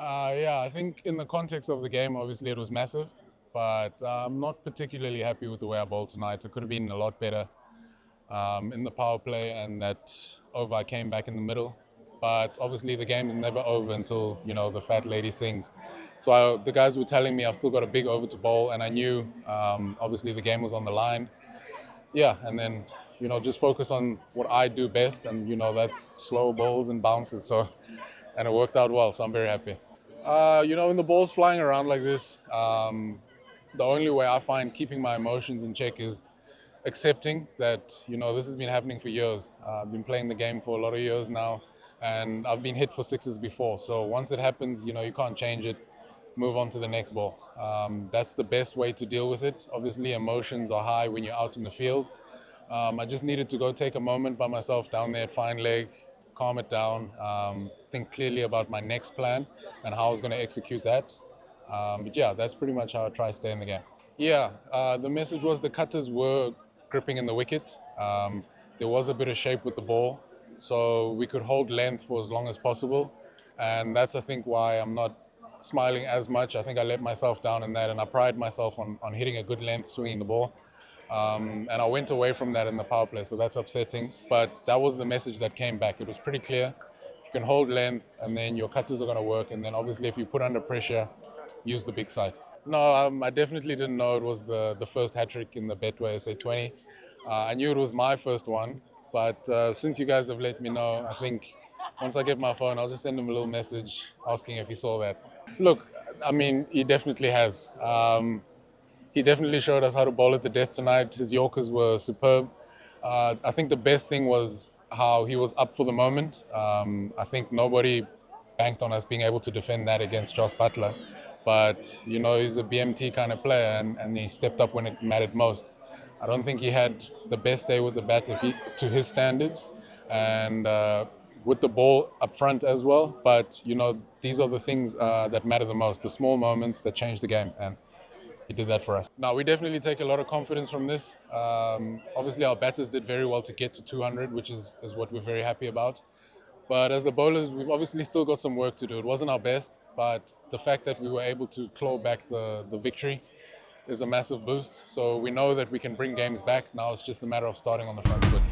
Yeah, I think in the context of the game, obviously it was massive, but I'm not particularly happy with the way I bowled tonight. It could have been a lot better in the power play, and that over I came back in the middle. But obviously the game's never over until, the fat lady sings. So the guys were telling me I've still got a big over to bowl, and I knew obviously the game was on the line. Yeah, and then, just focus on what I do best, and, that's slow balls and bounces. And it worked out well, so I'm very happy. When the ball's flying around like this, the only way I find keeping my emotions in check is accepting that, this has been happening for years. I've been playing the game for a lot of years now, and I've been hit for sixes before. So once it happens, you can't change it. Move on to the next ball. That's the best way to deal with it. Obviously, emotions are high when you're out in the field. I just needed to go take a moment by myself down there at fine leg, calm it down, think clearly about my next plan and how I was going to execute that. But yeah, that's pretty much how I try to stay in the game. Yeah, the message was the cutters were gripping in the wicket. There was a bit of shape with the ball, so we could hold length for as long as possible. And that's, I think, why I'm not smiling as much. I think I let myself down in that, and I pride myself on hitting a good length, swinging the ball. And I went away from that in the power play, so that's upsetting. But that was the message that came back. It was pretty clear. You can hold length, and then your cutters are going to work. And then obviously, if you put under pressure, use the big side. No, I definitely didn't know it was the first hat trick in the Betway SA20. I knew it was my first one, but since you guys have let me know, I think once I get my phone, I'll just send him a little message asking if he saw that. Look, I mean, he definitely has. He definitely showed us how to bowl at the death tonight. His Yorkers were superb. I think the best thing was how he was up for the moment. I think nobody banked on us being able to defend that against Josh Butler. But, he's a BMT kind of player, and he stepped up when it mattered most. I don't think he had the best day with the bat to his standards, and with the ball up front as well. But, these are the things that matter the most, the small moments that change the game. And he did that for us. Now, we definitely take a lot of confidence from this. Obviously, our batters did very well to get to 200, which is what we're very happy about. But as the bowlers, we've obviously still got some work to do. It wasn't our best, but the fact that we were able to claw back the victory is a massive boost. So we know that we can bring games back. Now it's just a matter of starting on the front foot.